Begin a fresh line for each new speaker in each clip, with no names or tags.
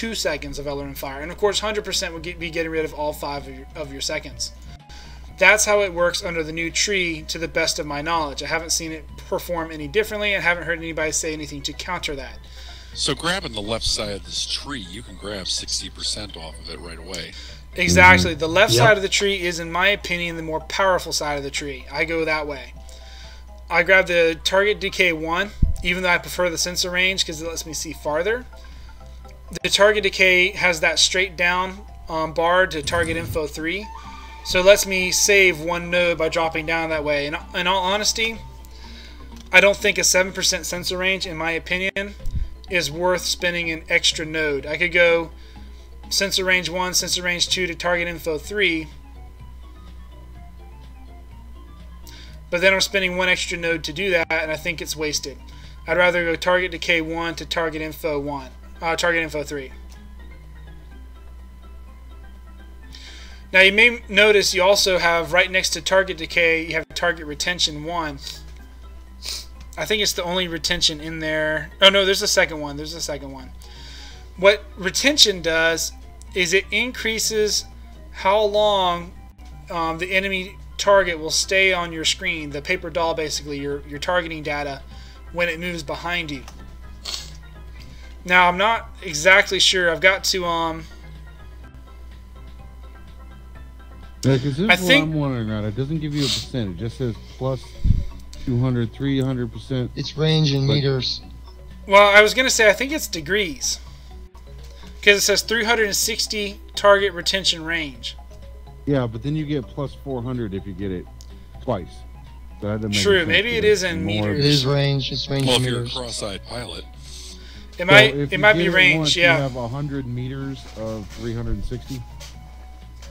2 seconds of LRM fire. And of course, 100% would be getting rid of all 5 of your seconds. That's how it works under the new tree, to the best of my knowledge. I haven't seen it perform any differently, and haven't heard anybody say anything to counter that.
So grabbing the left side of this tree, you can grab 60% off of it right away.
Exactly. The left side of the tree is, in my opinion, the more powerful side of the tree. I go that way. I grab the Target Decay 1, even though I prefer the sensor range because it lets me see farther. The Target Decay has that straight down bar to Target Info 3, so it lets me save 1 node by dropping down that way. And in all honesty, I don't think a 7% sensor range, in my opinion, is worth spending an extra node. I could go sensor range 1, sensor range 2 to Target Info 3, but then I'm spending 1 extra node to do that, and I think it's wasted. I'd rather go Target Decay 1 to Target Info 3. Now you may notice you also have, right next to Target Decay, you have Target Retention 1. I think it's the only retention in there. Oh no, there's a second one. There's a second one. What retention does is it increases how long the enemy target will stay on your screen, the paper doll, basically your targeting data, when it moves behind you. Now I'm not exactly sure. I've got to
Yeah, because this is what I'm wondering about. It doesn't give you a percent. It just says plus 200, 300%.
It's range in meters.
Well, I was gonna say I think it's degrees, because it says 360 target retention range.
Yeah, but then you get plus 400 if you get it twice. So that doesn't make
True,
sense.
maybe it is in meters.
It is range. It's range
Well,
in
if you're a
meters.
cross-eyed pilot.
It might be range,
once,
yeah.
You have 100 meters of 360,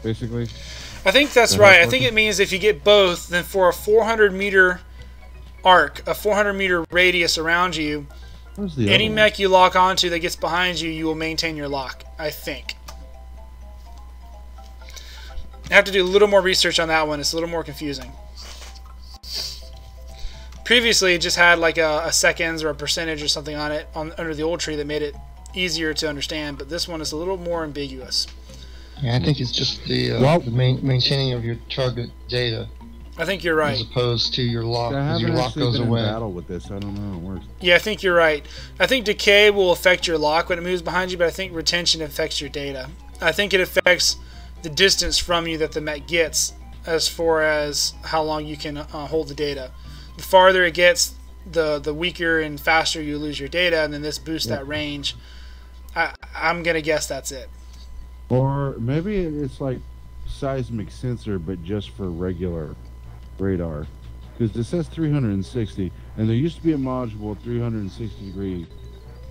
basically.
I think that's right. I think it means if you get both, then for a 400 meter arc, a 400 meter radius around you, any mech you lock onto that gets behind you, you will maintain your lock, I think. I have to do a little more research on that one. It's a little more confusing. Previously, it just had like a seconds or a percentage or something on it under the old tree that made it easier to understand, but this one is a little more ambiguous.
Yeah, I think it's just the maintaining of your target data.
I think you're right.
As opposed to your lock, because your lock goes away.
Battle with this. I don't know how it works.
Yeah, I think you're right. I think decay will affect your lock when it moves behind you, but I think retention affects your data. I think it affects the distance from you that the mech gets as far as how long you can hold the data. The farther it gets, the weaker and faster you lose your data, and then this boosts that range. I'm going to guess that's it.
Or maybe it's like seismic sensor, but just for regular radar. Because it says 360, and there used to be a module 360-degree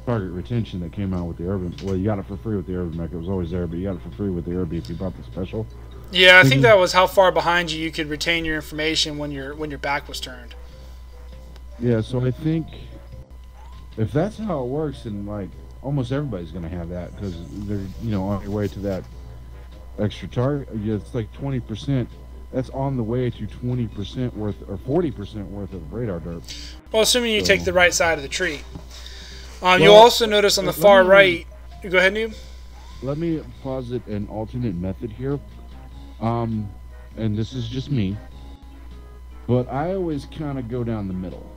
target retention that came out with the Urban. Well, you got it for free with the Urban Mech. It was always there, but you got it for free with the Urban if you bought the special.
Yeah, I think that was how far behind you could retain your information when your back was turned.
Yeah, so I think if that's how it works, then like almost everybody's gonna have that because they're on your way to that extra target. Yeah, it's like 20%. That's on the way to 20% worth or 40% worth of radar derp.
Well, assuming you take the right side of the tree. You'll also notice on the far right. Go ahead, Noob.
Let me posit an alternate method here. And this is just me, but I always kind of go down the middle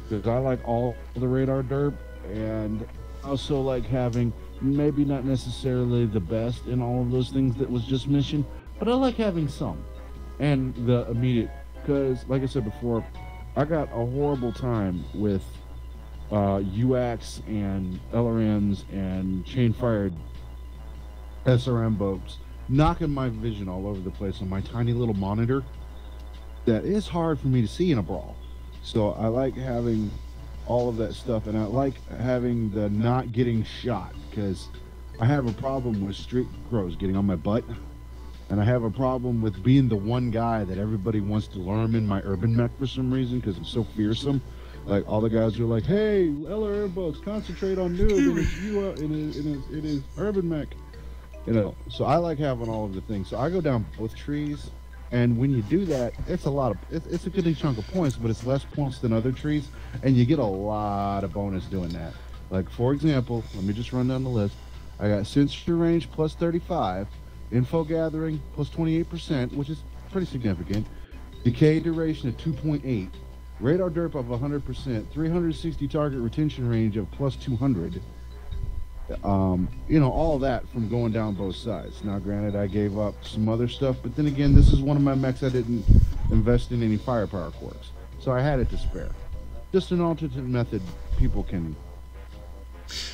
because I like all the radar derp, and also like having maybe not necessarily the best in all of those things that was just mentioned, but I like having some and the immediate, because like I said before, I got a horrible time with UACs and LRMs and chain fired SRM boats knocking my vision all over the place on my tiny little monitor that is hard for me to see in a brawl. So I like having all of that stuff, and I like having the not getting shot, because I have a problem with street crows getting on my butt, and I have a problem with being the one guy that everybody wants to lure in my Urban Mech for some reason because I'm so fearsome. Like all the guys are like, "Hey, LRM boats, concentrate on Noob in his Urban Mech." So I like having all of the things. So I go down both trees, and when you do that, it's a good chunk of points, but it's less points than other trees, and you get a lot of bonus doing that. Like for example, let me just run down the list. I got sensor range plus 35, info gathering plus 28%, which is pretty significant, decay duration of 2.8, radar derp of 100%, 360 target retention range of plus 200. You know, all that from going down both sides. Now, granted, I gave up some other stuff, but then again, this is one of my mechs I didn't invest in any firepower quirks, so I had it to spare. Just an alternate method people can.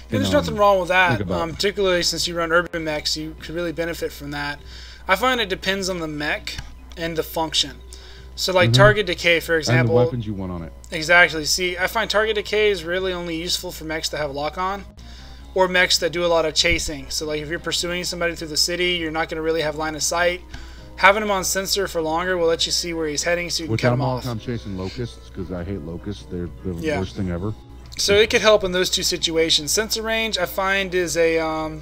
There's nothing wrong with that, particularly since you run urban mechs, you could really benefit from that. I find it depends on the mech and the function. So, like Target Decay, for example.
And the weapons you want on it.
Exactly. See, I find Target Decay is really only useful for mechs that have lock-on, or mechs that do a lot of chasing. So, like, if you're pursuing somebody through the city, you're not going to really have line of sight. Having him on sensor for longer will let you see where he's heading, so you can cut him off.
I'm chasing locusts because I hate locusts. They're the worst thing ever.
So it could help in those two situations. Sensor range, I find, is a I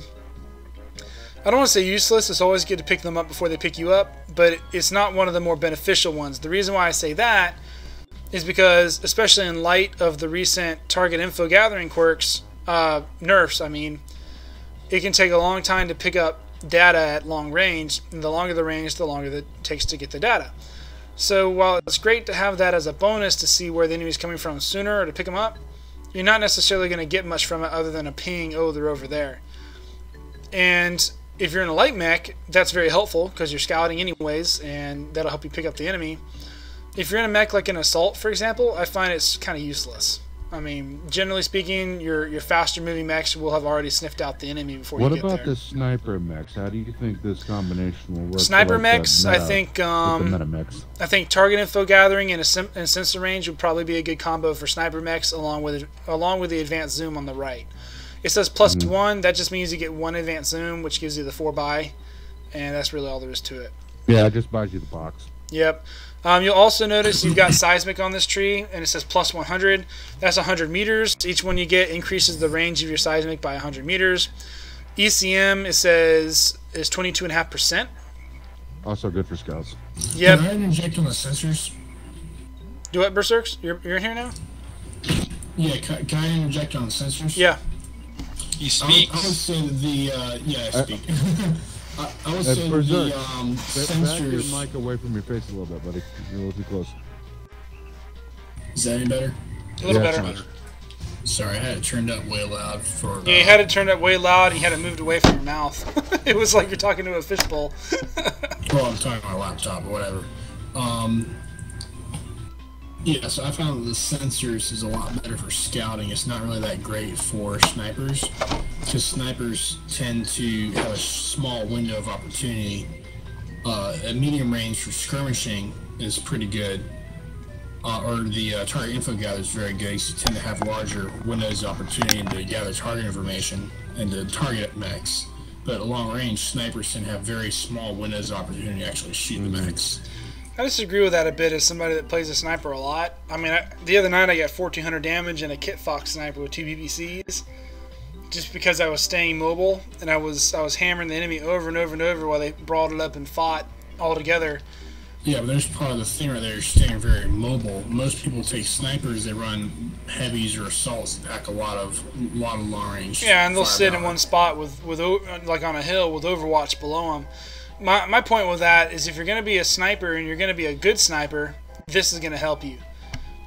don't want to say useless. It's always good to pick them up before they pick you up, but it's not one of the more beneficial ones. The reason why I say that is because, especially in light of the recent target info gathering quirks, nerfs, I mean, it can take a long time to pick up data at long range, and the longer the range, the longer it takes to get the data. So while it's great to have that as a bonus to see where the enemy is coming from sooner or to pick them up, you're not necessarily going to get much from it other than a ping, oh, they're over there. And if you're in a light mech, that's very helpful because you're scouting anyways, and that'll help you pick up the enemy. If you're in a mech like an assault, for example, I find it's kind of useless. I mean, generally speaking, your faster moving mechs will have already sniffed out the enemy before you get there.
What about the sniper mechs? How do you think this combination will work?
Sniper mechs, I think target info gathering and sensor range would probably be a good combo for sniper mechs, along with the advanced zoom on the right. It says +1. That just means you get one advanced zoom, which gives you the 4x, and that's really all there is to it.
Yeah, it just buys you the box.
Yep. You'll also notice you've got seismic on this tree, and it says +100. That's 100 meters. Each one you get increases the range of your seismic by 100 meters. ECM, it says, is 22.5%.
Also good for scouts.
Yep.
Can I interject on the sensors?
Do what, Berserks? You're in here now?
Yeah, can I interject on the sensors?
Yeah.
He speaks.
I would say that I speak. I would say
Berserk,
the
back your
sensors...
mic away from your face a little bit, buddy. You're a little too close.
Is that any better?
A little better.
Sorry, I had it turned up way loud for...
Yeah, you had it turned up way loud, and you had it moved away from your mouth. It was like you're talking to a fishbowl.
Well, I'm talking on my laptop or whatever. Yeah, so I found that the sensors is a lot better for scouting. It's not really that great for snipers, because snipers tend to have a small window of opportunity. A medium range for skirmishing is pretty good, or the target info gather is very good. You tend to have larger windows of opportunity to gather target information and to target mechs. But at long range, snipers tend to have very small windows of opportunity to actually shoot the mechs.
I disagree with that a bit as somebody that plays a sniper a lot. I mean, the other night I got 1,400 damage and a Kit Fox sniper with 2 PPCs, just because I was staying mobile and I was hammering the enemy over and over and over while they brought it up and fought all together.
Yeah, but there's part of the thing right there. You're staying very mobile. Most people take snipers. They run heavies or assaults that pack a lot of long range.
Yeah, and they'll sit in one spot with like on a hill with Overwatch below them. My point with that is if you're going to be a sniper and you're going to be a good sniper, this is going to help you.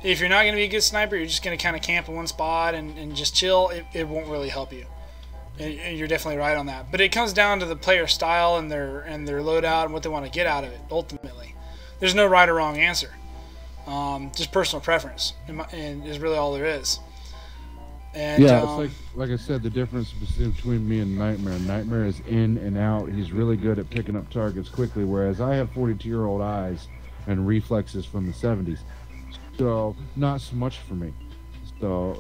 If you're not going to be a good sniper, you're just going to kind of camp in one spot and just chill, it won't really help you. And you're definitely right on that. But it comes down to the player style and their loadout and what they want to get out of it, ultimately. There's no right or wrong answer. Just personal preference and is really all there is. And,
yeah, it's like I said, the difference between me and Nightmare. Nightmare is in and out. He's really good at picking up targets quickly, whereas I have 42-year-old eyes and reflexes from the 70s. So not so much for me. So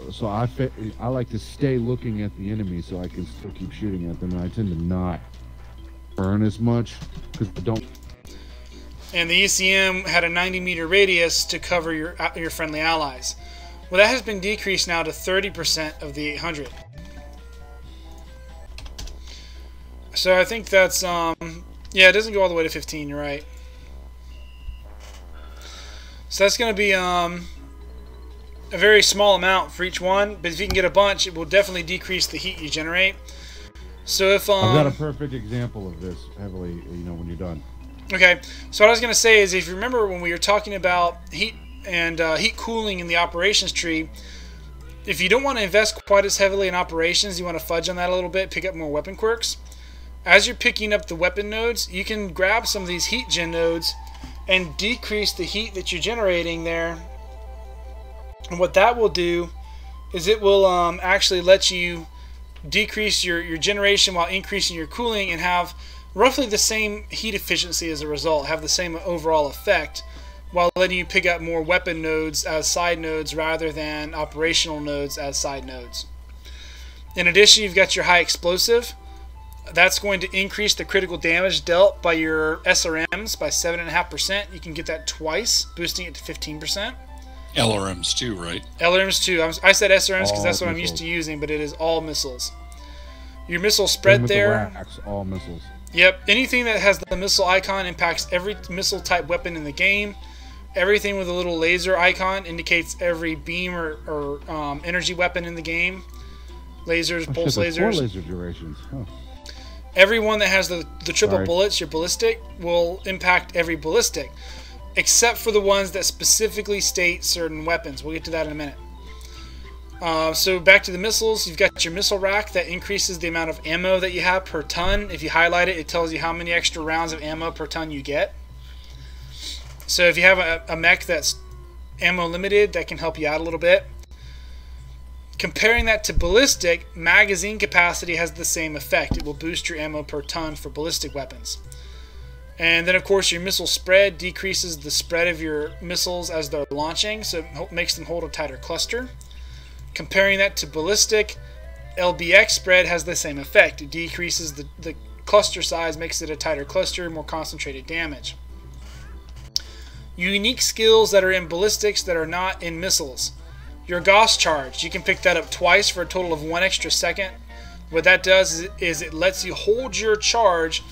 I like to stay looking at the enemy so I can still keep shooting at them, and I tend to not burn as much because I don't.
And the ECM had a 90-meter radius to cover your friendly allies. Well, that has been decreased now to 30% of the 800. So I think that's, yeah, it doesn't go all the way to 15, you're right. So that's going to be a very small amount for each one, but if you can get a bunch, it will definitely decrease the heat you generate. So if
I've got a perfect example of this heavily, you know, when you're done.
Okay, so what I was going to say is, if you remember when we were talking about heat and heat cooling in the operations tree, if you don't want to invest quite as heavily in operations, you want to fudge on that a little bit, pick up more weapon quirks. As you're picking up the weapon nodes, you can grab some of these heat gen nodes and decrease the heat that you're generating there. And what that will do is it will actually let you decrease your generation while increasing your cooling and have roughly the same heat efficiency as a result, have the same overall effect, while letting you pick up more weapon nodes as side nodes rather than operational nodes as side nodes. In addition, you've got your high explosive. That's going to increase the critical damage dealt by your SRMs by 7.5%. You can get that twice, boosting it to 15%.
LRMs too, right?
LRMs too. I said SRMs because that's what I'm used
missiles.
to using, but it is all missiles. Your missile spread
With
there.
The racks, all missiles.
Yep, anything that has the missile icon impacts every missile type weapon in the game. Everything with a little laser icon indicates every beam or energy weapon in the game. Lasers, pulse
Shit, there's 4
lasers.
laser durations. Huh.
Every one that has the triple
Sorry.
bullets, your ballistic, will impact every ballistic, except for the ones that specifically state certain weapons. We'll get to that in a minute. So back to the missiles, you've got your missile rack that increases the amount of ammo that you have per ton. If you highlight it, it tells you how many extra rounds of ammo per ton you get. So if you have a mech that's ammo limited, that can help you out a little bit. Comparing that to ballistic, magazine capacity has the same effect. It will boost your ammo per ton for ballistic weapons. And then of course your missile spread decreases the spread of your missiles as they're launching, so it makes them hold a tighter cluster. Comparing that to ballistic, LBX spread has the same effect. It decreases the cluster size, makes it a tighter cluster, more concentrated damage. Unique skills that are in ballistics that are not in missiles. Your Gauss charge, you can pick that up twice for a total of 1 extra second. What that does is it lets you hold your charge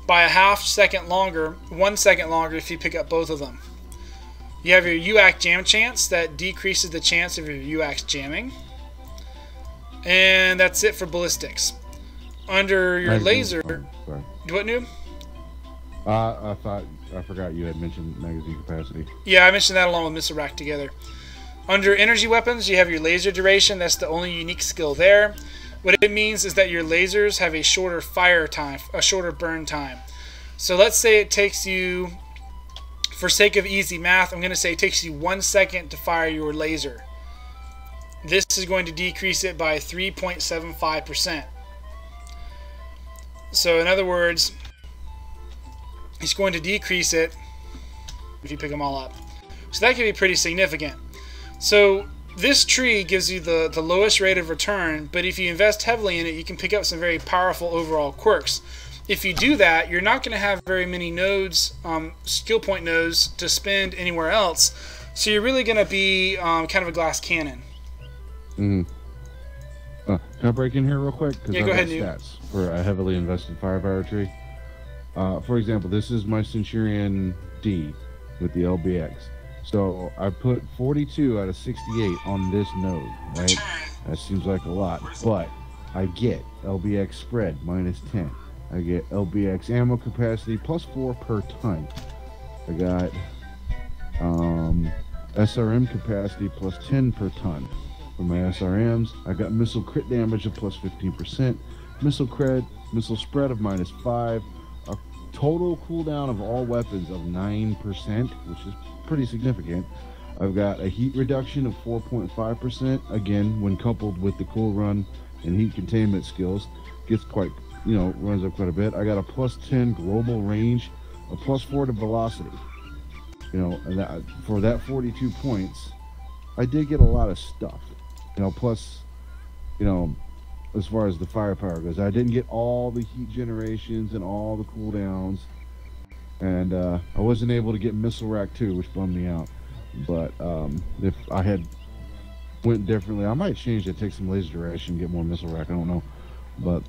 by a half second longer, 1 second longer if you pick up both of them. You have your UAC jam chance that decreases the chance of your UACs jamming. And that's it for ballistics. Under your laser,
Sorry.
what new?
I forgot you had mentioned magazine capacity.
Yeah, I mentioned that along with missile rack together. Under energy weapons, you have your laser duration. That's the only unique skill there. What it means is that your lasers have a shorter fire time, a shorter burn time. So let's say it takes you, for sake of easy math, I'm going to say it takes you 1 second to fire your laser. This is going to decrease it by 3.75%. So in other words, it's going to decrease it if you pick them all up. So that can be pretty significant. So this tree gives you the lowest rate of return, but if you invest heavily in it, you can pick up some very powerful overall quirks. If you do that, you're not going to have very many nodes, skill point nodes, to spend anywhere else. So you're really going to be kind of a glass cannon.
Can I break in here real quick?
Yeah, go ahead,
stats for a heavily invested firepower tree. For example, this is my Centurion D with the LBX. So I put 42 out of 68 on this node, right? That seems like a lot, but I get LBX spread minus 10. I get LBX ammo capacity plus 4 per ton. I got SRM capacity plus 10 per ton. For my SRMs, I got missile crit damage of plus 15%, missile spread of minus 5, a total cooldown of all weapons of 9%, which is pretty significant. I've got a heat reduction of 4.5%, again, when coupled with the cool run and heat containment skills, gets quite, runs up quite a bit. I got a plus 10 global range, a plus 4 to velocity. And that, for that 42 points, I did get a lot of stuff. Plus, as far as the firepower goes, I didn't get all the heat generations and all the cooldowns. And I wasn't able to get missile rack 2, which bummed me out. But if I had went differently, I might change it, take some laser duration, get more missile rack. I don't know. But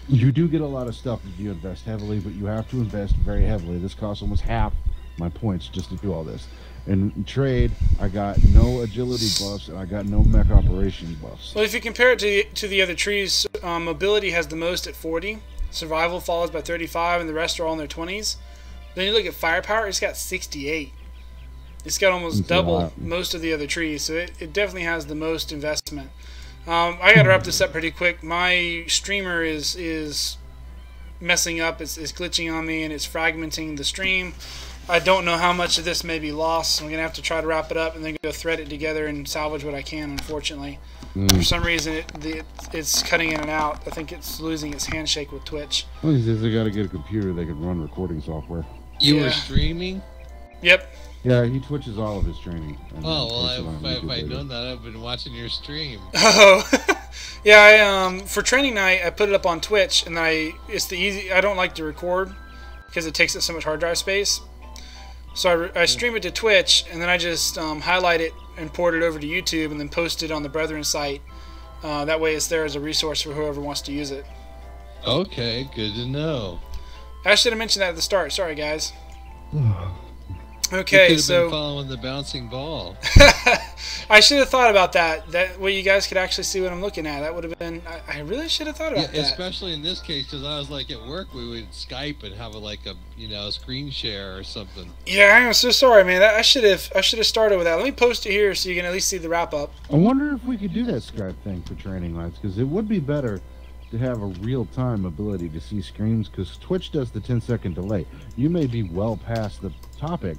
you do get a lot of stuff if you invest heavily, but you have to invest very heavily. This costs almost half my points just to do all this. In trade, I got no agility buffs and I got no mech operation buffs.
Well, if you compare it to the other trees, mobility has the most at 40. Survival follows by 35, and the rest are all in their 20s. Then you look at firepower, it's got 68. It's got almost double most of the other trees, so it definitely has the most investment. I got to wrap this up pretty quick. My streamer is messing up. It's glitching on me, and it's fragmenting the stream. I don't know how much of this may be lost, so I'm going to have to try to wrap it up and then go thread it together and salvage what I can, unfortunately. For some reason, it's cutting in and out. I think it's losing its handshake with Twitch.
Well, he says they got to get a computer that can run recording software.
You were streaming?
Yep.
Yeah, he twitches all of his training.
Oh, well, if I'd known that, I've been watching your stream.
Oh, yeah. For training night, I put it up on Twitch, and I don't like to record because it takes up so much hard drive space. So I stream it to Twitch, and then I just highlight it and port it over to YouTube, and then post it on the Brethren site. That way, it's there as a resource for whoever wants to use it.
Okay, good to know.
I should have mentioned that at the start. Sorry, guys. Okay,
you
so
been following the bouncing ball.
I should have thought about that. That way, you guys could actually see what I'm looking at. That would have been. I really should have thought about that.
Especially in this case, because I was like at work, we would Skype and have a screen share or something.
Yeah, I'm so sorry, man. I should have started with that. Let me post it here so you can at least see the wrap up.
I wonder if we could do that Skype thing for training lights, because it would be better to have a real-time ability to see screens, because Twitch does the 10-second delay. You may be well past the topic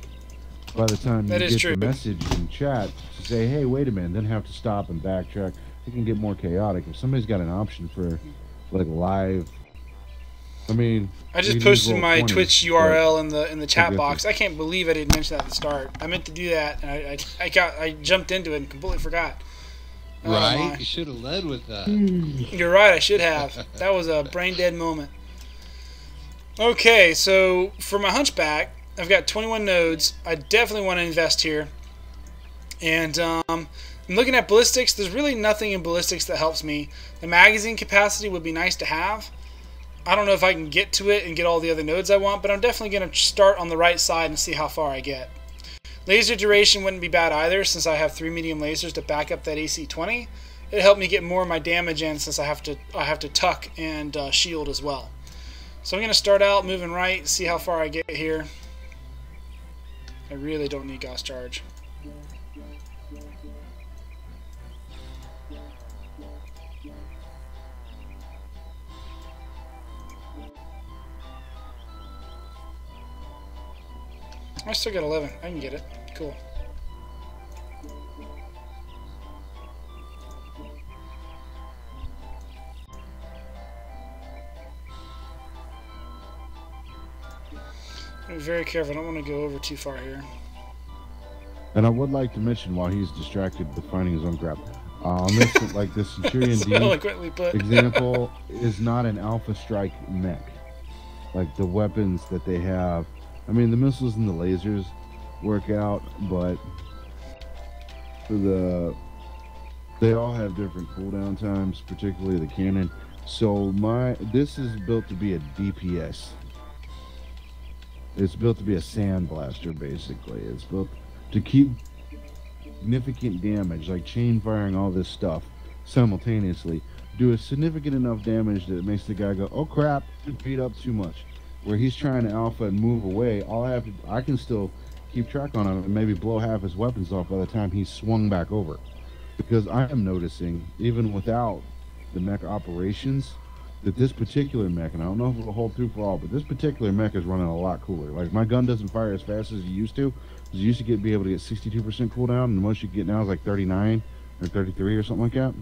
by the time you get the message in chat to say, hey, wait a minute, then have to stop and backtrack. It can get more chaotic. If somebody's got an option for like live, I mean,
I just posted my Twitch URL in the chat box. I can't believe I didn't mention that at the start. I meant to do that, and I jumped into it and completely forgot.
Right, you should have led with that.
You're right, I should have. That was a brain dead moment. Okay, so for my Hunchback, I've got 21 nodes. I definitely want to invest here. And I'm looking at ballistics. There's really nothing in ballistics that helps me. The magazine capacity would be nice to have. I don't know if I can get to it and get all the other nodes I want, but I'm definitely going to start on the right side and see how far I get. Laser duration wouldn't be bad either, since I have 3 medium lasers to back up that AC-20. It helped me get more of my damage in, since I have to tuck and shield as well. So I'm going to start out moving right, see how far I get here. I really don't need Gauss Charge. I still got 11. I can get it. Cool. Be very careful. I don't want to go over too far here.
And I would like to mention, while he's distracted with finding his own crap, like the Centurion D example is not an Alpha Strike mech. Like the weapons that they have, I mean, the missiles and the lasers work out, but they all have different cooldown times, particularly the cannon. So this is built to be a DPS. It's built to be a sandblaster, basically. It's built to keep significant damage, like chain firing, all this stuff, simultaneously. Do a significant enough damage that it makes the guy go, oh crap, beat up too much. Where he's trying to alpha and move away, I can still keep track on him and maybe blow half his weapons off by the time he's swung back over. Because I am noticing, even without the mech operations, that this particular mech, and I don't know if it'll hold through for all, but this particular mech is running a lot cooler. Like, my gun doesn't fire as fast as it used to. You used to be able to get 62% cooldown, and the most you can get now is like 39 or 33 or something like that.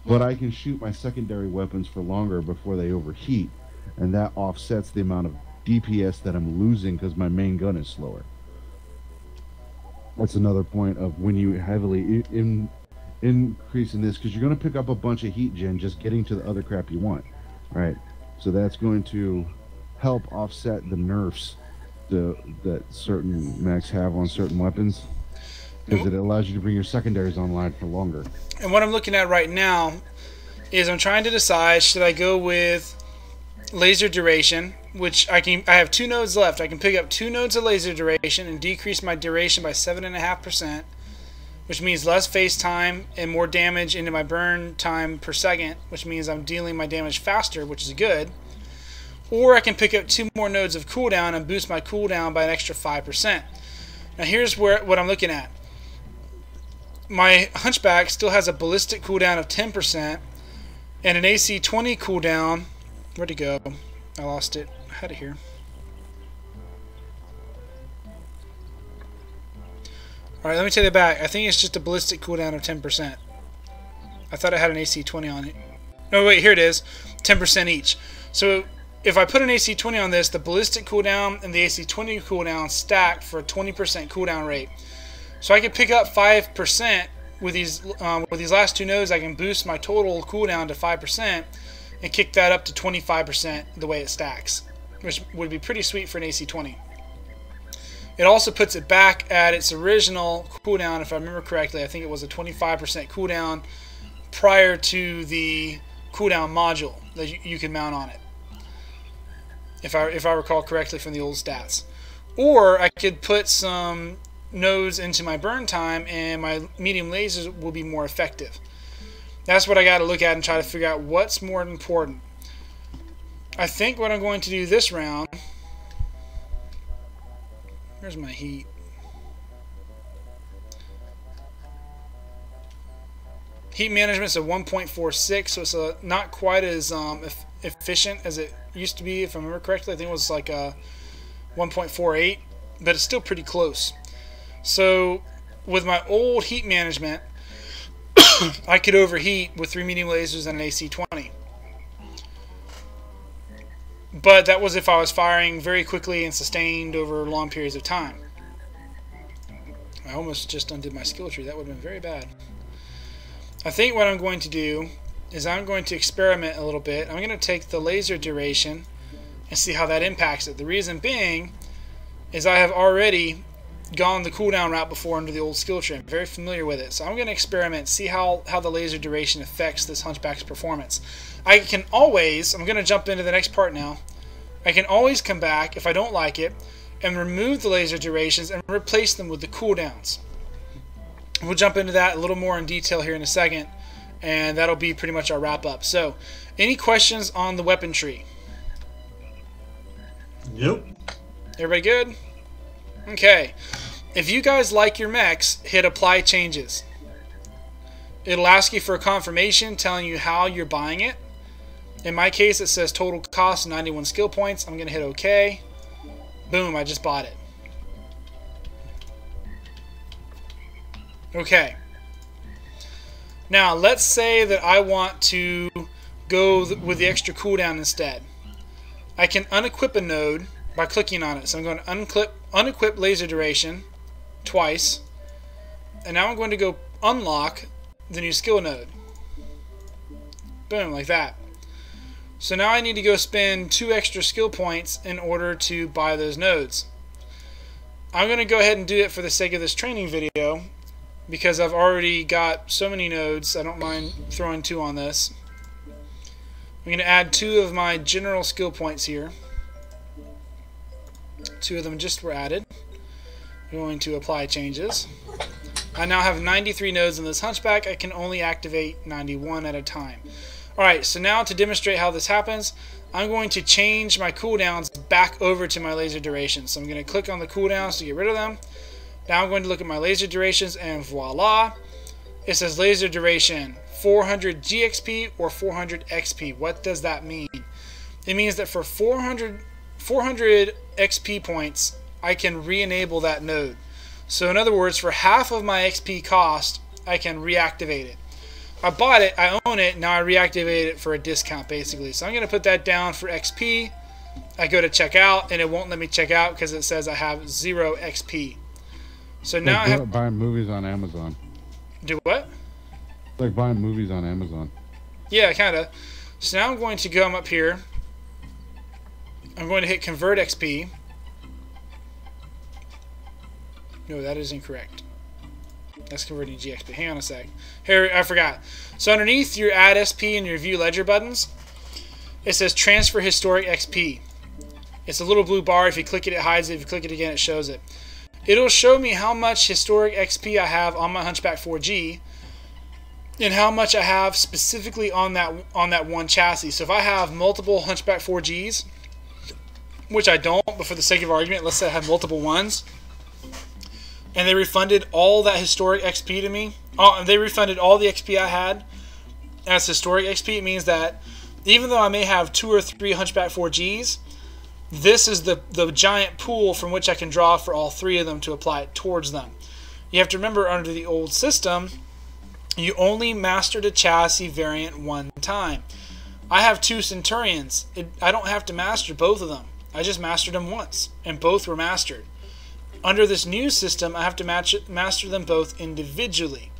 But I can shoot my secondary weapons for longer before they overheat, and that offsets the amount of DPS that I'm losing because my main gun is slower. That's another point of when you heavily increasing this, because you're going to pick up a bunch of heat gen just getting to the other crap you want, right? So that's going to help offset the nerfs that certain mechs have on certain weapons, because it allows you to bring your secondaries online for longer.
And what I'm looking at right now is I'm trying to decide, should I go with laser duration, which I have 2 nodes left. I can pick up 2 nodes of laser duration and decrease my duration by 7.5%, which means less phase time and more damage into my burn time per second, which means I'm dealing my damage faster, which is good. Or I can pick up 2 more nodes of cooldown and boost my cooldown by an extra 5%. Now here's what I'm looking at. My Hunchback still has a ballistic cooldown of 10% and an AC 20 cooldown. Where'd it go? I lost it. I had it here. Alright, let me take it back. I think it's just a ballistic cooldown of 10%. I thought it had an AC 20 on it. No, wait, here it is. 10% each. So if I put an AC 20 on this, the ballistic cooldown and the AC 20 cooldown stack for a 20% cooldown rate. So I can pick up 5% with these last 2 nodes. I can boost my total cooldown to 5% and kick that up to 25% the way it stacks, which would be pretty sweet for an AC 20. It also puts it back at its original cooldown, if I remember correctly. I think it was a 25% cooldown prior to the cooldown module that you can mount on it, if I recall correctly from the old stats. Or I could put some nodes into my burn time and my medium lasers will be more effective. That's what I got to look at and try to figure out what's more important. I think what I'm going to do this round... Where's my heat? Heat management's a 1.46, so it's not quite as efficient as it used to be, if I remember correctly. I think it was like a 1.48, but it's still pretty close. So with my old heat management, I could overheat with 3 medium lasers and an AC 20. But that was if I was firing very quickly and sustained over long periods of time. I almost just undid my skill tree. That would have been very bad. I think what I'm going to do is I'm going to experiment a little bit. I'm going to take the laser duration and see how that impacts it. The reason being is I have already gone the cooldown route before under the old skill tree. I'm very familiar with it. So I'm going to experiment, see how the laser duration affects this Hunchback's performance. I can always, I'm going to jump into the next part now, I can always come back if I don't like it and remove the laser durations and replace them with the cooldowns. We'll jump into that a little more in detail here in a second, and that'll be pretty much our wrap up. So, any questions on the weapon tree?
Yep.
Everybody good? Okay. If you guys like your mechs, hit apply changes. It'll ask you for a confirmation telling you how you're buying it. In my case, it says total cost 91 skill points. I'm going to hit OK. Boom, I just bought it. Okay. Now, let's say that I want to go with the extra cooldown instead. I can unequip a node by clicking on it. So I'm going to unequip laser duration twice. And now I'm going to go unlock the new skill node. Boom, like that. So now I need to go spend 2 extra skill points in order to buy those nodes. I'm going to go ahead and do it for the sake of this training video because I've already got so many nodes. I don't mind throwing 2 on this. I'm going to add 2 of my general skill points here. 2 of them just were added. I'm going to apply changes. I now have 93 nodes in this Hunchback. I can only activate 91 at a time. Alright, so now to demonstrate how this happens, I'm going to change my cooldowns back over to my laser durations. So I'm going to click on the cooldowns to get rid of them. Now I'm going to look at my laser durations and voila, it says laser duration 400 GXP or 400 XP. What does that mean? It means that for 400 XP points, I can re-enable that node. So in other words, for half of my XP cost, I can reactivate it. I bought it, I own it, now I reactivate it for a discount basically. So I'm going to put that down for XP. I go to check out and it won't let me check out because it says I have 0 XP. So now I have...
buying movies on Amazon.
Do what?
Like buying movies on Amazon.
Yeah, kind of. So now I'm going to come up here. I'm going to hit Convert XP. No, that is incorrect. That's converting GXP. Hang on a sec. Here, I forgot. So underneath your Add SP and your View Ledger buttons, it says Transfer Historic XP. It's a little blue bar. If you click it, it hides it. If you click it again, it shows it. It'll show me how much historic XP I have on my Hunchback 4G and how much I have specifically on that one chassis. So if I have multiple Hunchback 4Gs, which I don't, but for the sake of argument, let's say I have multiple ones, and they refunded all that historic XP to me. They refunded all the XP I had as historic XP. It means that even though I may have 2 or 3 Hunchback 4Gs, this is the giant pool from which I can draw for all 3 of them to apply it towards them. You have to remember, under the old system, you only mastered a chassis variant one time. I have 2 Centurions. I don't have to master both of them. I just mastered them once, and both were mastered. Under this new system, I have to master them both individually.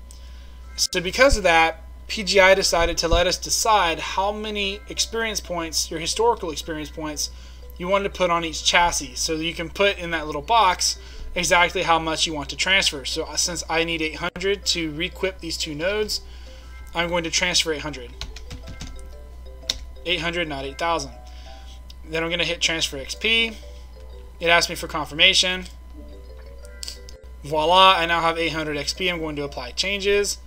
So because of that, PGI decided to let us decide how many experience points, your historical experience points, you wanted to put on each chassis. So you can put in that little box exactly how much you want to transfer. So since I need 800 to re-equip these 2 nodes, I'm going to transfer 800. 800, not 8,000. Then I'm going to hit transfer XP. It asks me for confirmation. Voila, I now have 800 XP. I'm going to apply changes.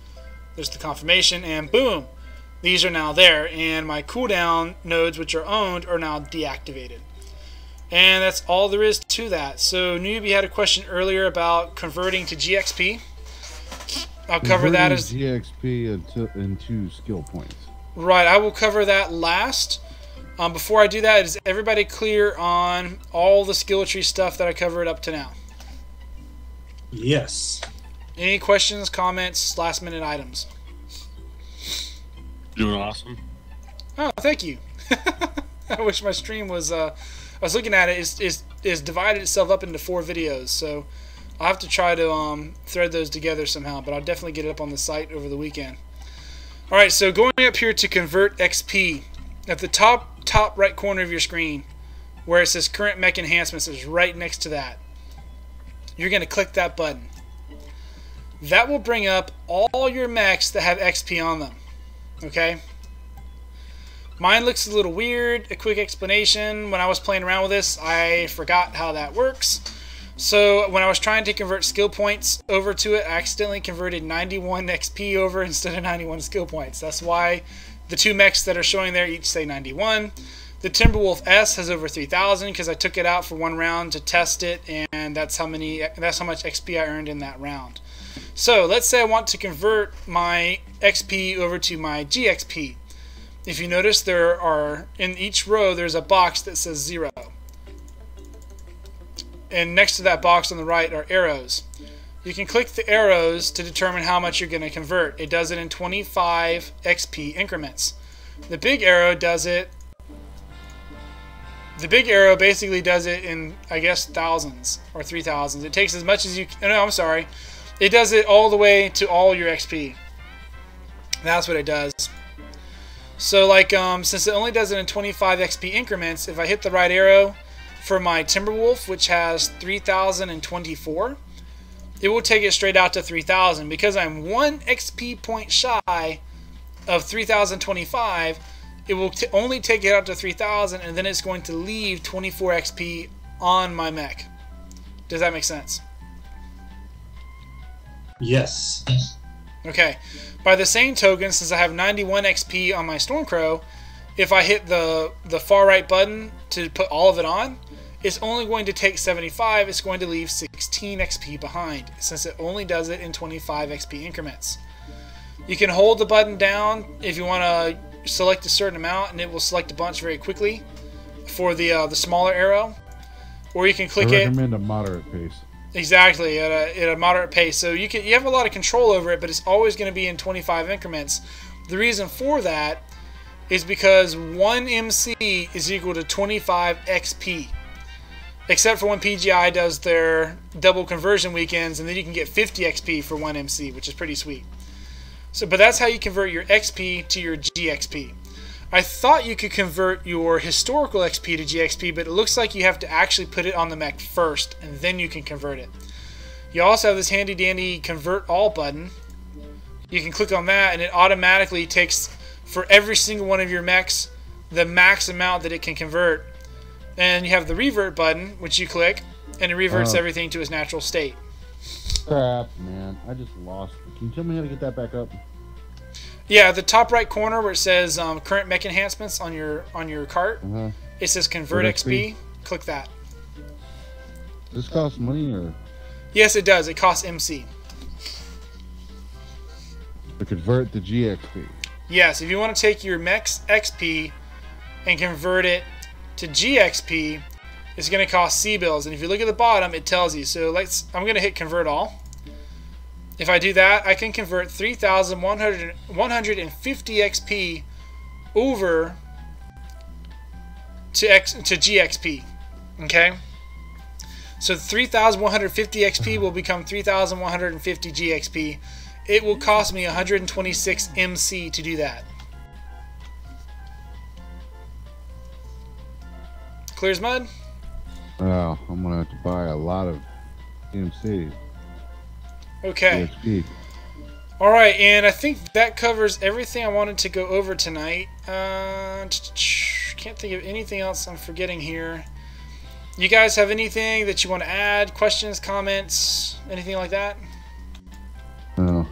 There's the confirmation, and boom, these are now there, and my cooldown nodes, which are owned, are now deactivated. And that's all there is to that. So Newbie had a question earlier about converting to GXP. I'll cover that as
GXP into skill points.
Right, I will cover that last. Before I do that, is everybody clear on all the skill tree stuff that I covered up to now?
Yes.
Any questions, comments, last minute items?
Doing awesome.
Oh, thank you. I wish my stream was, I was looking at it, it's divided itself up into 4 videos, so I'll have to try to thread those together somehow, but I'll definitely get it up on the site over the weekend. Alright, so going up here to convert XP, at the top right corner of your screen, where it says current mech enhancements, is right next to that. You're going to click that button. That will bring up all your mechs that have XP on them. Okay? Mine looks a little weird. A quick explanation. When I was playing around with this, I forgot how that works. So when I was trying to convert skill points over to it, I accidentally converted 91 XP over instead of 91 skill points. That's why the 2 mechs that are showing there each say 91. The Timberwolf S has over 3,000 because I took it out for 1 round to test it, and that's how much XP I earned in that round. So let's say I want to convert my XP over to my GXP. If you notice, there are, in each row, there's a box that says 0. And next to that box on the right are arrows. You can click the arrows to determine how much you're going to convert. It does it in 25 XP increments. The big arrow does it. The big arrow basically does it in, I guess, thousands or 3,000s. It takes as much as you. No, I'm sorry. It does it all the way to all your XP. That's what it does. So, like, since it only does it in 25 XP increments, if I hit the right arrow for my Timberwolf, which has 3,024, it will take it straight out to 3,000. Because I'm 1 XP point shy of 3,025, it will only take it out to 3,000, and then it's going to leave 24 XP on my mech. Does that make sense?
Yes.
Okay. By the same token, since I have 91 XP on my Stormcrow, if I hit the far right button to put all of it on, it's only going to take 75. It's going to leave 16 XP behind, since it only does it in 25 XP increments. You can hold the button down if you want to select a certain amount, and it will select a bunch very quickly for the smaller arrow. Or you can click it.
I recommend a moderate pace.
Exactly, at a moderate pace. So you have a lot of control over it, but it's always going to be in 25 increments. The reason for that is because 1 MC is equal to 25 XP. Except for when PGI does their double conversion weekends, and then you can get 50 XP for 1 MC, which is pretty sweet. So, but that's how you convert your XP to your GXP. I thought you could convert your historical XP to GXP, but it looks like you have to actually put it on the mech first, and then you can convert it. You also have this handy dandy convert all button. You can click on that, and it automatically takes, for every single one of your mechs, the max amount that it can convert. And you have the revert button, which you click, and it reverts everything to its natural state.
Crap, man. I just lost. Can you tell me how to get that back up?
Yeah, the top right corner where it says current mech enhancements on your cart, it says convert XP. Click that.
Does this cost money or?
Yes, it does. It costs MC.
To convert the GXP.
Yes, if you want to take your mech's XP and convert it to GXP, it's going to cost C bills. And if you look at the bottom, it tells you. So I'm going to hit convert all. If I do that, I can convert 3,150 XP over to GXP. Okay? So 3,150 XP will become 3,150 GXP. It will cost me 126 MC to do that. Clear as mud?
Oh, I'm going to have to buy a lot of MC.
Okay.
GXP.
Alright, and I think that covers everything I wanted to go over tonight. Can't think of anything else I'm forgetting here. You guys have anything that you want to add? Questions, comments, anything like that?
No.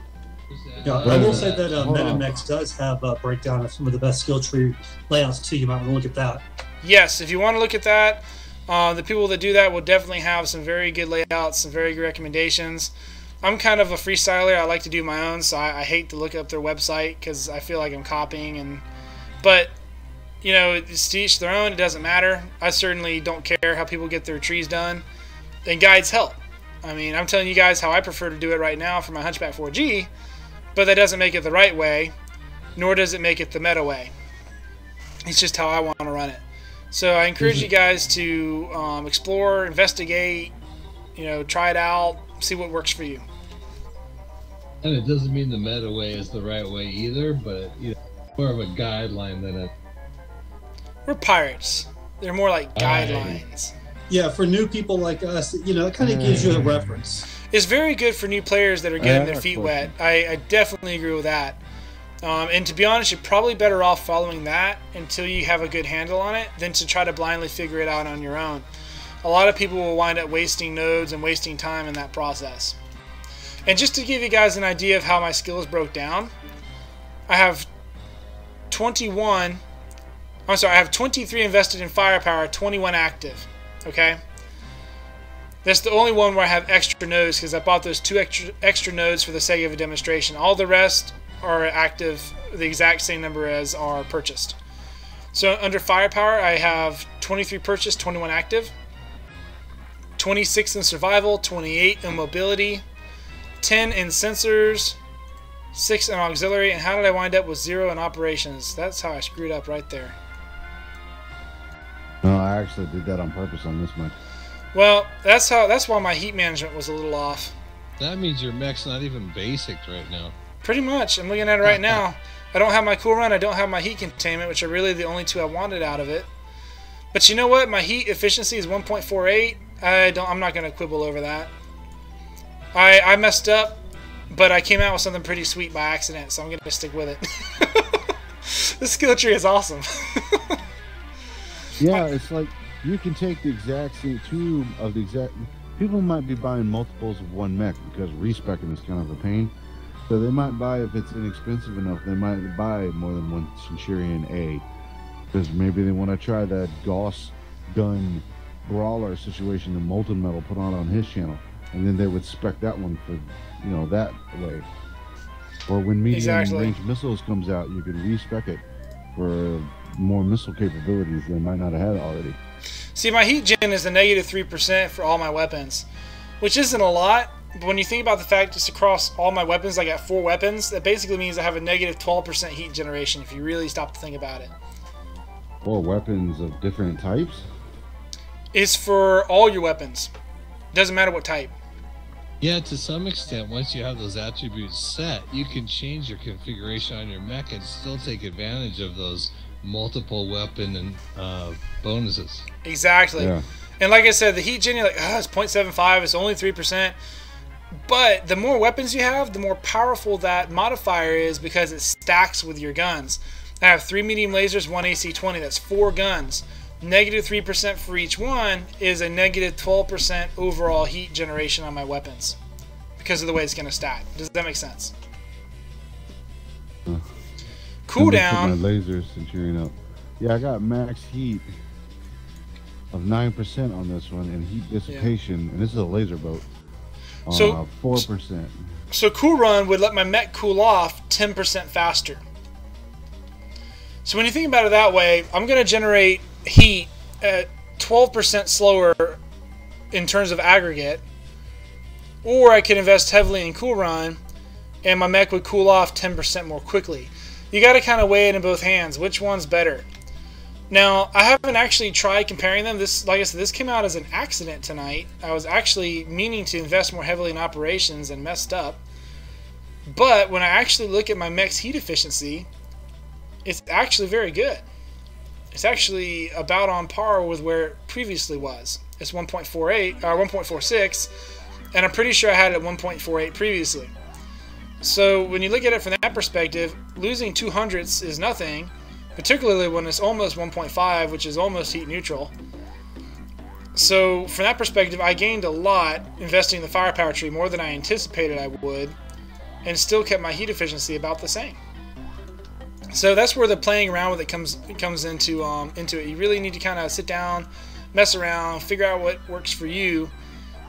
Yeah, I will say that MetaMex does have a breakdown of some of the best skill tree layouts too. You might want to look at that.
Yes, if you want to look at that, the people that do that will definitely have some very good layouts, some very good recommendations. I'm kind of a freestyler. I like to do my own, so I hate to look up their website because I feel like I'm copying. But you know, it's to each their own. It doesn't matter. I certainly don't care how people get their trees done, and guides help. I mean, I'm telling you guys how I prefer to do it right now for my Hunchback 4G, but that doesn't make it the right way, nor does it make it the meta way. It's just how I want to run it. So I encourage you guys to explore, investigate, you know, try it out, see what works for you.
And it doesn't mean the meta way is the right way either, but you know, more of a guideline than a.
We're pirates. They're more like guidelines.
Yeah, for new people like us, you know, it kind of gives you a reference.
It's very good for new players that are getting their feet wet. I definitely agree with that. And to be honest, you're probably better off following that until you have a good handle on it than to try to blindly figure it out on your own. A lot of people will wind up wasting nodes and wasting time in that process. And just to give you guys an idea of how my skills broke down, I have 23 invested in firepower, 21 active. Okay? That's the only one where I have extra nodes because I bought those 2 extra nodes for the sake of a demonstration. All the rest are active, the exact same number as are purchased. So under firepower, I have 23 purchased, 21 active, 26 in survival, 28 in mobility, 10 in sensors, 6 in auxiliary, and how did I wind up with 0 in operations? That's how I screwed up right there.
No, I actually did that on purpose on this one.
Well, that's why my heat management was a little off.
That means your mech's not even basic right now.
Pretty much. I'm looking at it right now. I don't have my cool run. I don't have my heat containment, which are really the only 2 I wanted out of it. But you know what? My heat efficiency is 1.48. I'm not going to quibble over that. I messed up, but I came out with something pretty sweet by accident, so I'm going to stick with it. This skill tree is awesome.
Yeah, it's like you can take the exact same 2 of the exact. People might be buying multiples of one mech because respeccing is kind of a pain. So they might buy, if it's inexpensive enough, they might buy more than one Centurion A. Because maybe they want to try that Gauss gun brawler situation that Molten Metal put on his channel. And then they would spec that one for, you know, that way. Or when medium range missiles comes out, you can respec it for more missile capabilities they might not have had already.
See, my heat gen is a -3% for all my weapons, which isn't a lot. But when you think about the fact it's across all my weapons, I got 4 weapons, that basically means I have a -12% heat generation if you really stop to think about it.
4 weapons of different types?
It's for all your weapons. Doesn't matter what type.
Yeah, to some extent, once you have those attributes set, you can change your configuration on your mech and still take advantage of those multiple weapon and bonuses.
Exactly.
Yeah.
And like I said, the heat gen, you're like, it's 0.75, it's only 3%. But the more weapons you have, the more powerful that modifier is because it stacks with your guns. I have 3 medium lasers, 1 AC-20. That's 4 guns. negative 3% for each one is a negative 12% overall heat generation on my weapons because of the way it's going to stack. Does that make sense? Cooldown.
My lasers centurion up. Yeah, I got max heat of 9% on this one, and heat dissipation, and this is a laser boat.
So
4%.
So Cool Run would let my mech cool off 10% faster. So when you think about it that way, I'm going to generate heat at 12% slower in terms of aggregate, or I could invest heavily in Cool Run, and my mech would cool off 10% more quickly. You got to kind of weigh it in both hands. Which one's better? Now, I haven't actually tried comparing them. This, like I said, this came out as an accident tonight. I was actually meaning to invest more heavily in operations and messed up. But when I actually look at my mech's heat efficiency, it's actually very good. It's actually about on par with where it previously was. It's 1.48 or 1.46, and I'm pretty sure I had it at 1.48 previously. So when you look at it from that perspective, losing 200ths is nothing, particularly when it's almost 1.5, which is almost heat neutral. So from that perspective, I gained a lot investing in the firepower tree, more than I anticipated I would, and still kept my heat efficiency about the same. So that's where the playing around with it comes into it. You really need to kind of sit down, mess around, figure out what works for you,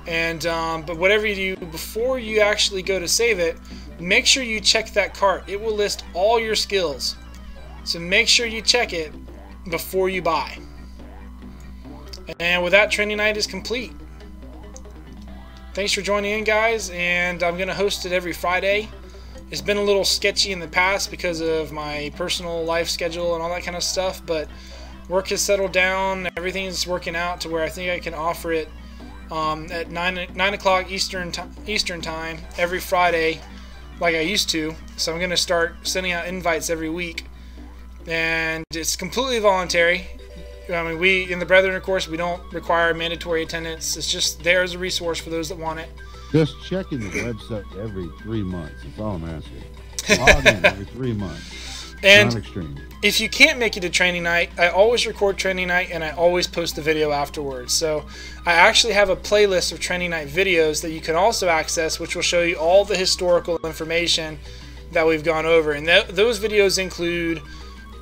and but whatever you do before you actually go to save it, make sure you check that cart. It will list all your skills, so make sure you check it before you buy. And with that, training night is complete. Thanks for joining in, guys, and I'm gonna host it every Friday. It's been a little sketchy in the past because of my personal life schedule and all that kind of stuff, but work has settled down. Everything's working out to where I think I can offer it at 9 o'clock Eastern time every Friday like I used to. So I'm going to start sending out invites every week, and it's completely voluntary. I mean, we in the Brethren, of course, we don't require mandatory attendance. It's just there as a resource for those that want it.
Just checking the website every 3 months. That's all I'm asking. Log in every 3 months.
And
not extreme.
If you can't make it to training night, I always record training night and I always post the video afterwards. So I actually have a playlist of training night videos that you can also access, which will show you all the historical information that we've gone over. And those videos include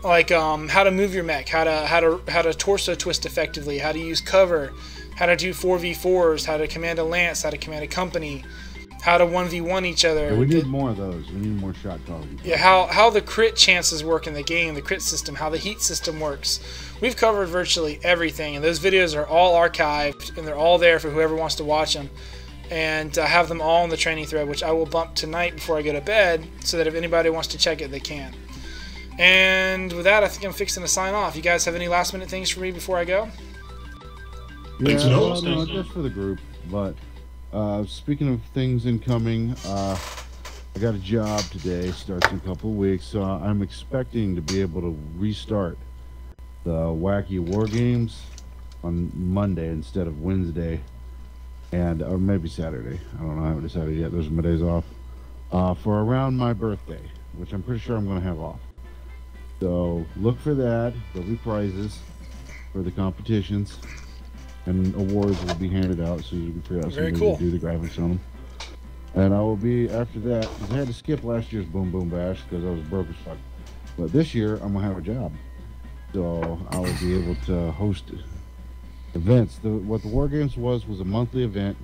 like how to move your mech, how to torso twist effectively, how to use cover, how to do 4v4s, how to command a lance, how to command a company, how to 1v1 each other.
Yeah, we need more of those. We need more shot callers.
Yeah, how the crit chances work in the game, the crit system, how the heat system works. We've covered virtually everything, and those videos are all archived, and they're all there for whoever wants to watch them. And I have them all in the training thread, which I will bump tonight before I go to bed, so that if anybody wants to check it, they can. And with that, I think I'm fixing to sign off. You guys have any last minute things for me before I go?
Yeah, no, just for the group. But speaking of things incoming, I got a job today, starts in a couple of weeks, so I'm expecting to be able to restart the Wacky War Games on Monday instead of Wednesday, and or maybe Saturday. I don't know, I haven't decided yet. Those are my days off for around my birthday, which I'm pretty sure I'm going to have off. So look for that. There'll be prizes for the competitions, and awards will be handed out, so you can figure out somebody to do the graphics on them. And I will be after that, because I had to skip last year's Boom Boom Bash because I was broke as fuck. But this year I'm gonna have a job, so I will be able to host events. What the War Games was a monthly event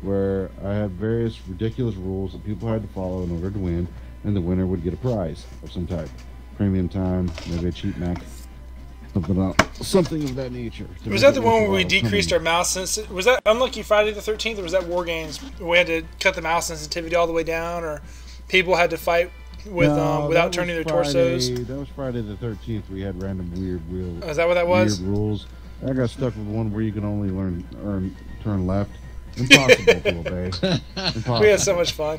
where I had various ridiculous rules that people had to follow in order to win, and the winner would get a prize of some type. Premium time, maybe a cheap mech, something of that nature.
Was that the one where we decreased our mouse sensitivity? Was that Unlucky Friday the 13th, or was that War Games where we had to cut the mouse sensitivity all the way down, or people had to fight with without turning their torsos?
That was Friday the 13th. We had random weird
is that what that was?
Weird rules. I got stuck with one where you can only turn left. Impossible to obey. Impossible.
We had so much fun.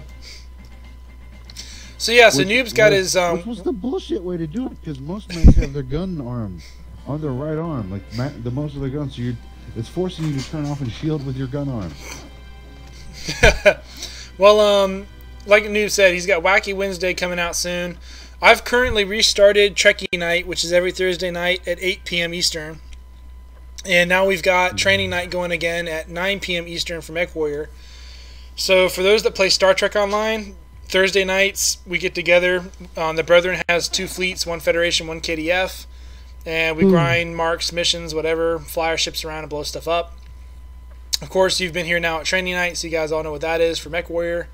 So yeah, so Noob's got his
which was the bullshit way to do it, because most mechs have their gun arm on their right arm, like the most of their guns. So it's forcing you to turn off and shield with your gun arm.
Well, like Noob said, he's got Wacky Wednesday coming out soon. I've currently restarted Trekkie Night, which is every Thursday night at 8 p.m. Eastern. And now we've got training night going again at 9 p.m. Eastern for MechWarrior. So for those that play Star Trek Online, Thursday nights we get together. The Brethren has 2 fleets, 1 Federation, 1 KDF. And we grind marks, missions, whatever, fly our ships around and blow stuff up. Of course, you've been here now at training night, so you guys all know what that is for MechWarrior.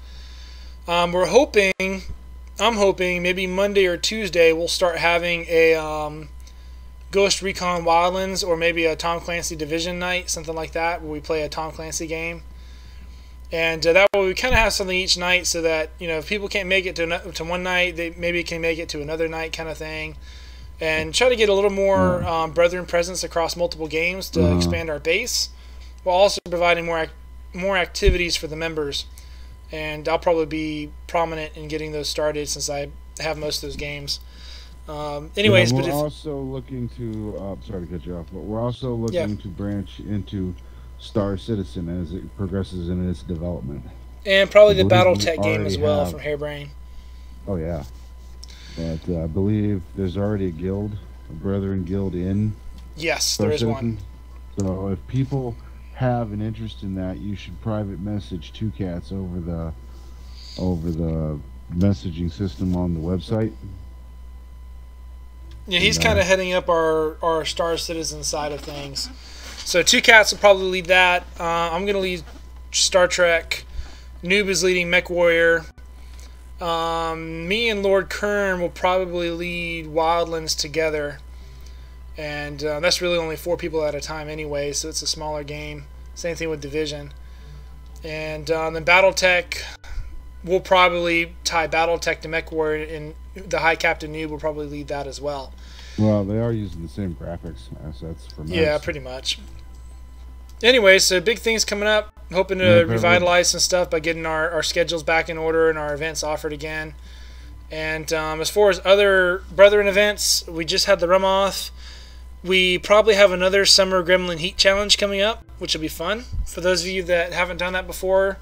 I'm hoping maybe Monday or Tuesday we'll start having a Ghost Recon Wildlands or maybe a Tom Clancy Division night, something like that, where we play a Tom Clancy game. And that way we kind of have something each night so that, if people can't make it to one night, they maybe can make it to another night kind of thing. And try to get a little more Brethren presence across multiple games to expand our base, while also providing more activities for the members. And I'll probably be prominent in getting those started since I have most of those games. Anyways,
we're also looking to sorry to cut you off, but we're also looking to branch into Star Citizen as it progresses in its development, and probably the BattleTech game as well from Hairbrain. Oh yeah, but I believe there's already a guild, a Brethren guild in. Yes, Star Citizen. One. So if people have an interest in that, you should private message Two Cats over the messaging system on the website. Yeah, he's kind of heading up our Star Citizen side of things. So Two Cats will probably lead that. I'm going to lead Star Trek. Noob is leading MechWarrior. Me and Lord Kern will probably lead Wildlands together. And that's really only 4 people at a time anyway, so it's a smaller game. Same thing with Division. And then BattleTech, we'll probably tie BattleTech to MechWarrior, and the High Captain Noob will probably lead that as well. Well, they are using the same graphics assets for most. Yeah, pretty much. Anyway, so big things coming up. Hoping to revitalize some stuff by getting our schedules back in order and our events offered again. And as far as other Brethren events, we just had the Rumoff. We probably have another Summer Gremlin Heat Challenge coming up, which will be fun. For those of you that haven't done that before,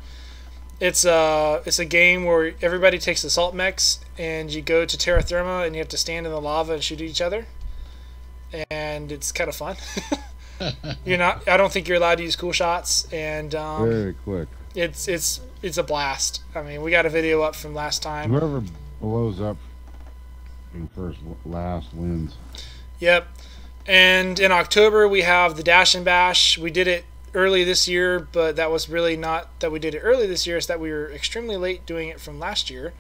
it's a game where everybody takes assault mechs and you go to terra firma and you have to stand in the lava and shoot at each other. And it's kind of fun. I don't think you're allowed to use cool shots, and very quick. It's a blast. I mean, we got a video up from last time. Whoever blows up last wins. Yep. And in October we have the Dash and Bash. We did it early this year, but that was really not that we did it early this year. It's that we were extremely late doing it from last year.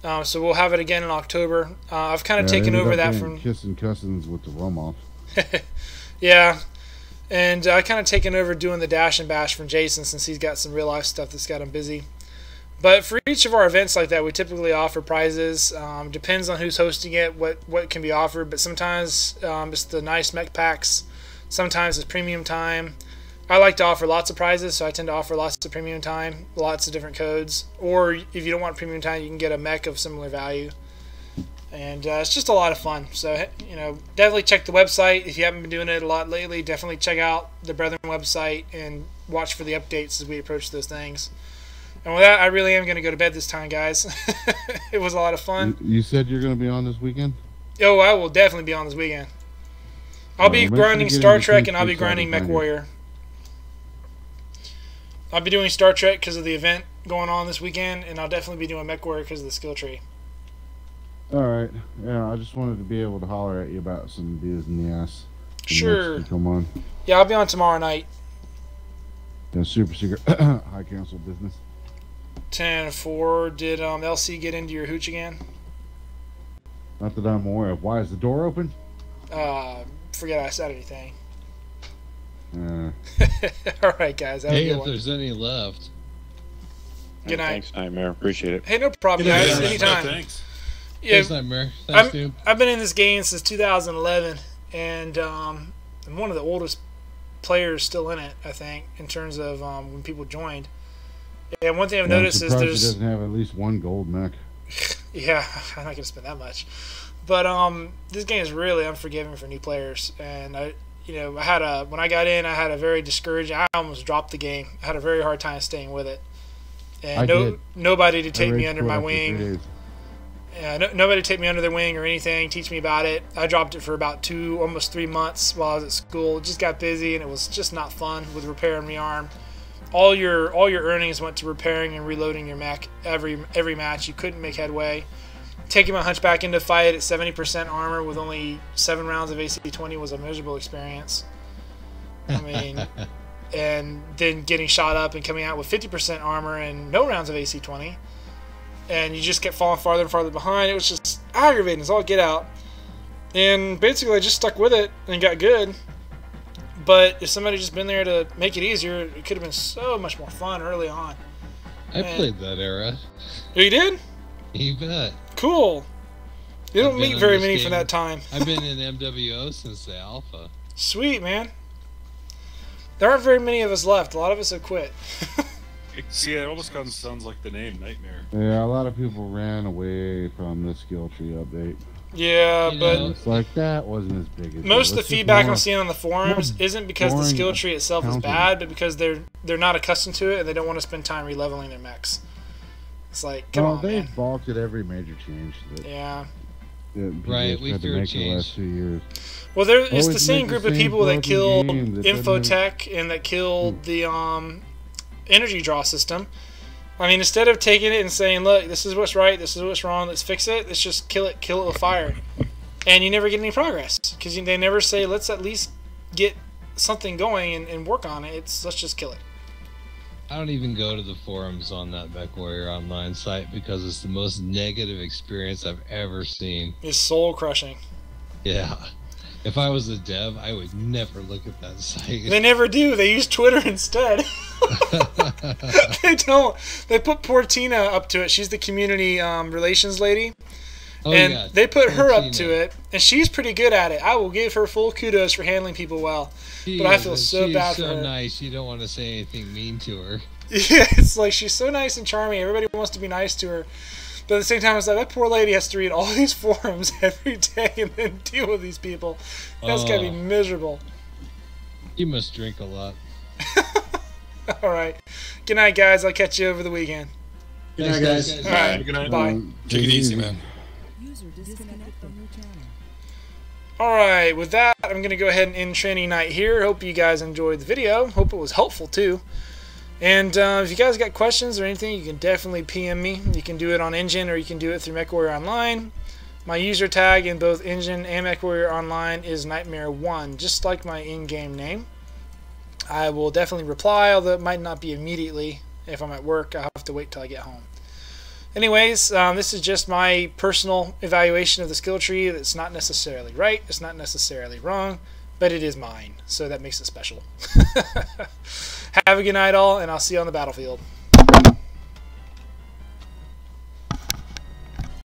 So we'll have it again in October. I've kind of taken over that from kissing cousins with the Rumoff. Yeah, and I kind of taken over doing the Dash and Bash from Jason since he's got some real life stuff that's got him busy. But for each of our events like that, we typically offer prizes. Depends on who's hosting it, what can be offered. But sometimes it's the nice mech packs. Sometimes it's premium time. I like to offer lots of prizes, so I tend to offer lots of premium time, lots of different codes. Or if you don't want premium time, you can get a mech of similar value. And it's just a lot of fun. So, definitely check the website. If you haven't been doing it a lot lately, definitely check out the Brethren website and watch for the updates as we approach those things. And with that, I really am going to go to bed this time, guys. It was a lot of fun. You said you're going to be on this weekend? Oh, I will definitely be on this weekend. I'll be grinding Star Trek, and I'll be grinding MechWarrior. I'll be doing Star Trek because of the event going on this weekend, and I'll definitely be doing MechWarrior because of the skill tree. Alright. Yeah, I just wanted to be able to holler at you about some ideas in the ass. Sure. Come on. Yeah, I'll be on tomorrow night. Yeah, super secret high council business. 10-4. Did LC get into your hooch again? Not that I'm aware of. Why is the door open? Forget I said anything. Alright, guys.
Hey, if there's any left.
Good night.
Thanks, Nightmare. Appreciate it.
Hey, no problem, guys. Anytime.
Thanks.
Yeah,
Thanks, Nightmare. Thanks, dude.
I've been in this game since 2011, and I'm one of the oldest players still in it, I think, in terms of when people joined. And one thing I've noticed is there's...
doesn't have at least one gold mech.
Yeah, I'm not going to spend that much. But this game is really unforgiving for new players, and when I got in, I had a very discouraging. I almost dropped the game. I had a very hard time staying with it, and nobody to take me under my wing. Nobody take me under their wing or anything, teach me about it. I dropped it for about almost 3 months while I was at school. It just got busy, and it was just not fun with repair and rearm. All your earnings went to repairing and reloading your mech every match. You couldn't make headway. Taking my Hunchback into fight at 70% armor with only 7 rounds of AC-20 was a miserable experience. I mean, and then getting shot up and coming out with 50% armor and no rounds of AC-20. And you just kept falling farther and farther behind. It was just aggravating as all get out. And basically I just stuck with it and got good. But if somebody just been there to make it easier, it could have been so much more fun early on.
I played that era.
Oh, you did?
You bet.
Cool. You don't meet very many from that time.
I've been in MWO since the alpha.
Sweet, man. There aren't very many of us left. A lot of us have quit.
See, it almost kind of sounds like the name Nightmare.
Yeah, a lot of people ran away from the skill tree update.
Yeah, but
it's like that wasn't as big as
most of the feedback I'm seeing on the forums isn't because the skill tree itself is bad, but because they're not accustomed to it and they don't want to spend time releveling their mechs. It's like, come on,
they've
man.
balked at every major change.
Yeah.
Right, we fear change.
The last 2 years.
Well, it's the same group of people that killed Infotech and that killed the energy draw system. I mean, instead of taking it and saying, look, this is what's right, this is what's wrong, let's fix it, let's just kill it with fire. And you never get any progress. Because they never say, let's at least get something going and work on it. Let's just kill it.
I don't even go to the forums on that MechWarrior Online site because it's the most negative experience I've ever seen.
It's soul crushing.
Yeah. If I was a dev, I would never look at that site.
They never do. They use Twitter instead. They don't. They put poor Tina up to it. She's the community relations lady.
Oh,
and
yeah.
they put her
Tina
up to it, and she's pretty good at it. I will give her full kudos for handling people well. But I feel so bad for her.
She's so nice. You don't want to say anything mean to her.
Yeah, it's like she's so nice and charming. Everybody wants to be nice to her. But at the same time, it's like that poor lady has to read all these forums every day and then deal with these people. That's gotta be miserable.
You must drink a lot.
All right. Good night, guys. I'll catch you over the weekend.
Good night, guys.
All right.
Good night.
Bye.
Take it easy, man.
Alright, with that, I'm going to go ahead and end training night here. Hope you guys enjoyed the video. Hope it was helpful, too. And if you guys got questions or anything, you can definitely PM me. You can do it on Engine or you can do it through MechWarrior Online. My user tag in both Engine and MechWarrior Online is Nightmare1, just like my in-game name. I will definitely reply, although it might not be immediately. If I'm at work, I'll have to wait till I get home. Anyways, this is just my personal evaluation of the skill tree. It's not necessarily right, it's not necessarily wrong, but it is mine, so that makes it special. Have a good night all, and I'll see you on the battlefield.